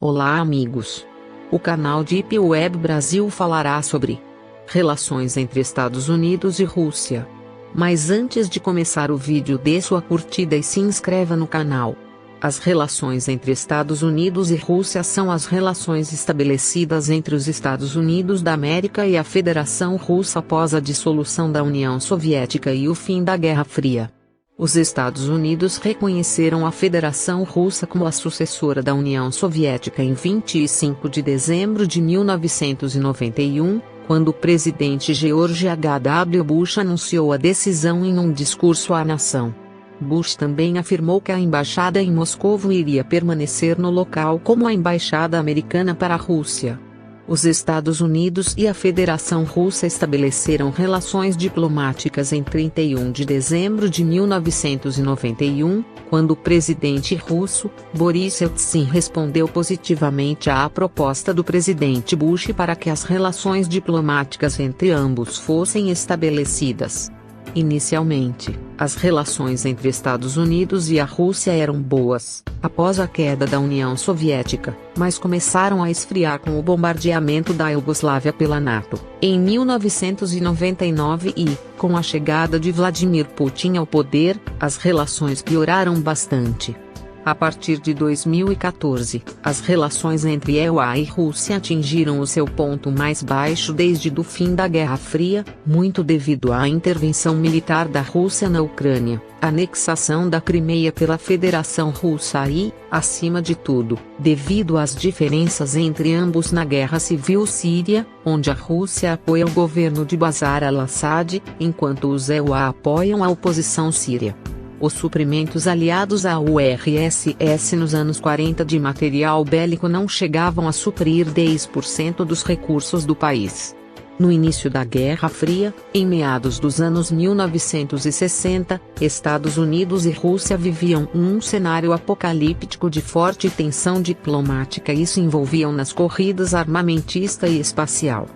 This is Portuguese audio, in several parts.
Olá amigos! O canal Deep Web Brasil falará sobre relações entre Estados Unidos e Rússia. Mas antes de começar o vídeo, dê sua curtida e se inscreva no canal. As relações entre Estados Unidos e Rússia são as relações estabelecidas entre os Estados Unidos da América e a Federação Russa após a dissolução da União Soviética e o fim da Guerra Fria. Os Estados Unidos reconheceram a Federação Russa como a sucessora da União Soviética em 25 de dezembro de 1991, quando o presidente George H.W. Bush anunciou a decisão em um discurso à nação. Bush também afirmou que a embaixada em Moscou iria permanecer no local como a embaixada americana para a Rússia. Os Estados Unidos e a Federação Russa estabeleceram relações diplomáticas em 31 de dezembro de 1991, quando o presidente russo, Boris Yeltsin, respondeu positivamente à proposta do presidente Bush para que as relações diplomáticas entre ambos fossem estabelecidas. Inicialmente, as relações entre Estados Unidos e a Rússia eram boas, após a queda da União Soviética, mas começaram a esfriar com o bombardeamento da Iugoslávia pela NATO, em 1999 e, com a chegada de Vladimir Putin ao poder, as relações pioraram bastante. A partir de 2014, as relações entre EUA e Rússia atingiram o seu ponto mais baixo desde o fim da Guerra Fria, muito devido à intervenção militar da Rússia na Ucrânia, anexação da Crimeia pela Federação Russa e, acima de tudo, devido às diferenças entre ambos na Guerra Civil Síria, onde a Rússia apoia o governo de Bashar al-Assad, enquanto os EUA apoiam a oposição síria. Os suprimentos aliados à URSS nos anos 40 de material bélico não chegavam a suprir 10% dos recursos do país. No início da Guerra Fria, em meados dos anos 1960, Estados Unidos e Rússia viviam um cenário apocalíptico de forte tensão diplomática e se envolviam nas corridas armamentista e espacial.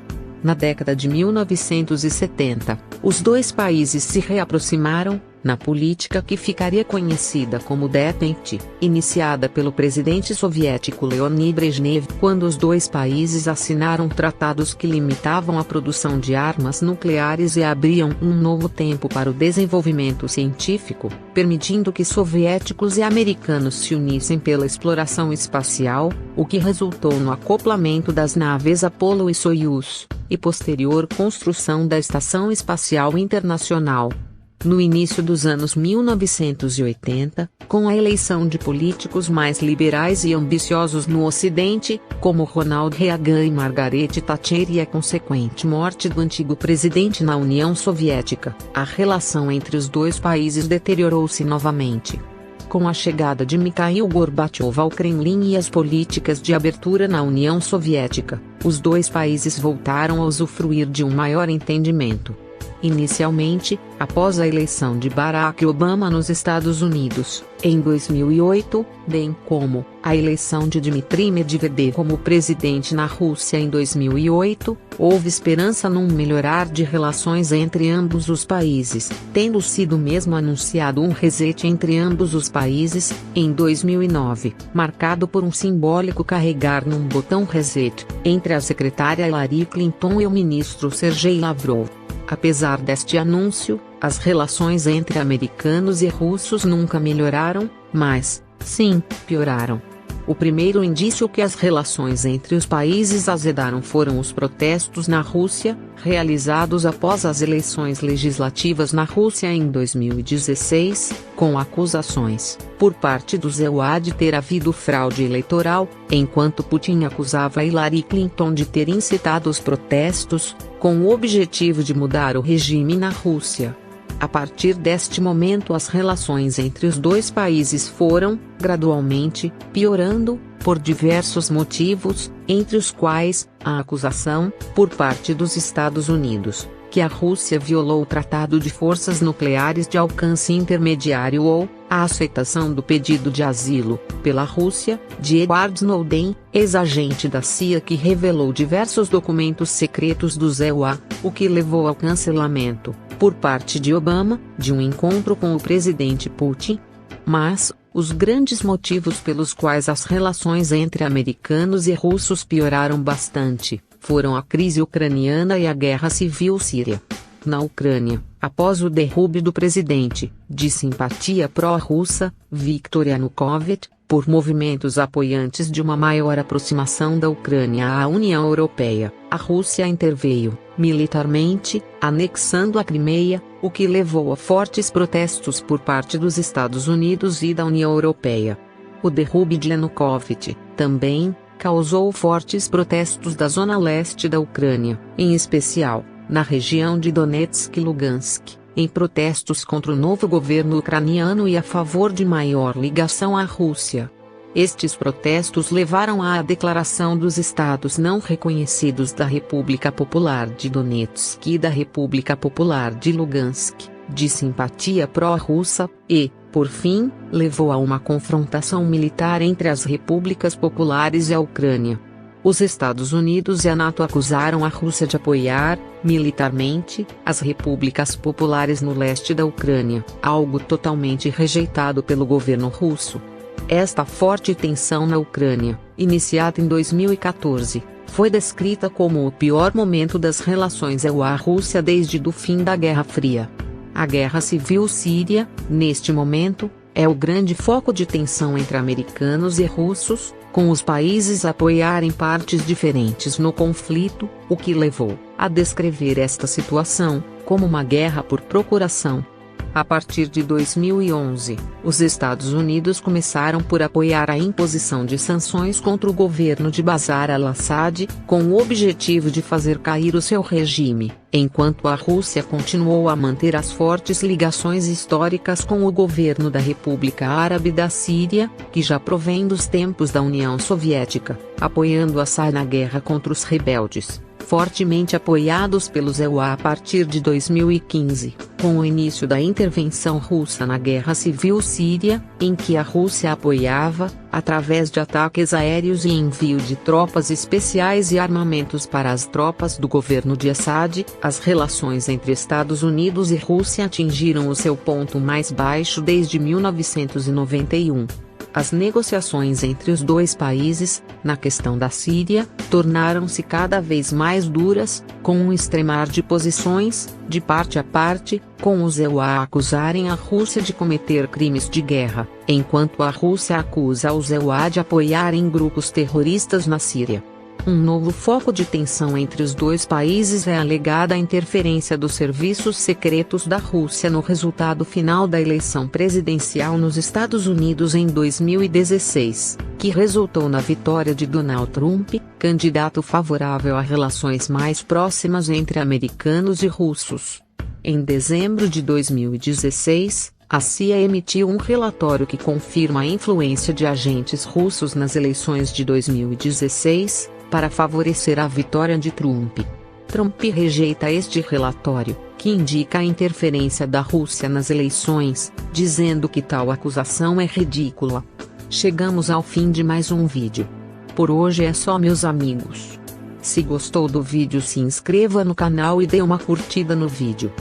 Na década de 1970, os dois países se reaproximaram, na política que ficaria conhecida como Detente, iniciada pelo presidente soviético Leonid Brezhnev, quando os dois países assinaram tratados que limitavam a produção de armas nucleares e abriam um novo tempo para o desenvolvimento científico, permitindo que soviéticos e americanos se unissem pela exploração espacial, o que resultou no acoplamento das naves Apollo e Soyuz, e posterior construção da Estação Espacial Internacional. No início dos anos 1980, com a eleição de políticos mais liberais e ambiciosos no Ocidente, como Ronald Reagan e Margaret Thatcher, e a consequente morte do antigo presidente na União Soviética, a relação entre os dois países deteriorou-se novamente. Com a chegada de Mikhail Gorbachev ao Kremlin e as políticas de abertura na União Soviética, os dois países voltaram a usufruir de um maior entendimento. Inicialmente, após a eleição de Barack Obama nos Estados Unidos, em 2008, bem como a eleição de Dmitry Medvedev como presidente na Rússia em 2008, houve esperança num melhorar de relações entre ambos os países, tendo sido mesmo anunciado um reset entre ambos os países, em 2009, marcado por um simbólico carregar num botão reset, entre a secretária Hillary Clinton e o ministro Sergei Lavrov. Apesar deste anúncio, as relações entre americanos e russos nunca melhoraram, mas, sim, pioraram. O primeiro indício que as relações entre os países azedaram foram os protestos na Rússia, realizados após as eleições legislativas na Rússia em 2016, com acusações, por parte dos EUA, de ter havido fraude eleitoral, enquanto Putin acusava Hillary Clinton de ter incitado os protestos, com o objetivo de mudar o regime na Rússia. A partir deste momento, as relações entre os dois países foram, gradualmente, piorando, por diversos motivos, entre os quais, a acusação, por parte dos Estados Unidos, que a Rússia violou o Tratado de Forças Nucleares de Alcance Intermediário, ou a aceitação do pedido de asilo, pela Rússia, de Edward Snowden, ex-agente da CIA que revelou diversos documentos secretos dos EUA, o que levou ao cancelamento, por parte de Obama, de um encontro com o presidente Putin. Mas, Os grandes motivos pelos quais as relações entre americanos e russos pioraram bastante foram a crise ucraniana e a guerra civil síria. Na Ucrânia, após o derrube do presidente, de simpatia pró-russa, Viktor Yanukovych, por movimentos apoiantes de uma maior aproximação da Ucrânia à União Europeia, a Rússia interveio, militarmente, anexando a Crimeia, o que levou a fortes protestos por parte dos Estados Unidos e da União Europeia. O derrube de Yanukovych, também, causou fortes protestos da zona leste da Ucrânia, em especial, na região de Donetsk e Lugansk, em protestos contra o novo governo ucraniano e a favor de maior ligação à Rússia. Estes protestos levaram à declaração dos estados não reconhecidos da República Popular de Donetsk e da República Popular de Lugansk, de simpatia pró-russa, e, por fim, levou a uma confrontação militar entre as repúblicas populares e a Ucrânia. Os Estados Unidos e a NATO acusaram a Rússia de apoiar, militarmente, as repúblicas populares no leste da Ucrânia, algo totalmente rejeitado pelo governo russo. Esta forte tensão na Ucrânia, iniciada em 2014, foi descrita como o pior momento das relações EU-Rússia desde o fim da Guerra Fria. A guerra civil síria, neste momento, é o grande foco de tensão entre americanos e russos, com os países apoiarem partes diferentes no conflito, o que levou a descrever esta situação como uma guerra por procuração. A partir de 2011, os Estados Unidos começaram por apoiar a imposição de sanções contra o governo de Bashar al-Assad, com o objetivo de fazer cair o seu regime, enquanto a Rússia continuou a manter as fortes ligações históricas com o governo da República Árabe da Síria, que já provém dos tempos da União Soviética, apoiando Assad na guerra contra os rebeldes, fortemente apoiados pelos EU a partir de 2015, com o início da intervenção russa na Guerra Civil Síria, em que a Rússia apoiava, através de ataques aéreos e envio de tropas especiais e armamentos para as tropas do governo de Assad. As relações entre Estados Unidos e Rússia atingiram o seu ponto mais baixo desde 1991. As negociações entre os dois países, na questão da Síria, tornaram-se cada vez mais duras, com um extremar de posições, de parte a parte, com os EU a acusarem a Rússia de cometer crimes de guerra, enquanto a Rússia acusa os EU de apoiarem grupos terroristas na Síria. Um novo foco de tensão entre os dois países é a alegada interferência dos serviços secretos da Rússia no resultado final da eleição presidencial nos Estados Unidos em 2016, que resultou na vitória de Donald Trump, candidato favorável a relações mais próximas entre americanos e russos. Em dezembro de 2016, a CIA emitiu um relatório que confirma a influência de agentes russos nas eleições de 2016, para favorecer a vitória de Trump. Trump rejeita este relatório, que indica a interferência da Rússia nas eleições, dizendo que tal acusação é ridícula. Chegamos ao fim de mais um vídeo. Por hoje é só, meus amigos. Se gostou do vídeo, se inscreva no canal e dê uma curtida no vídeo.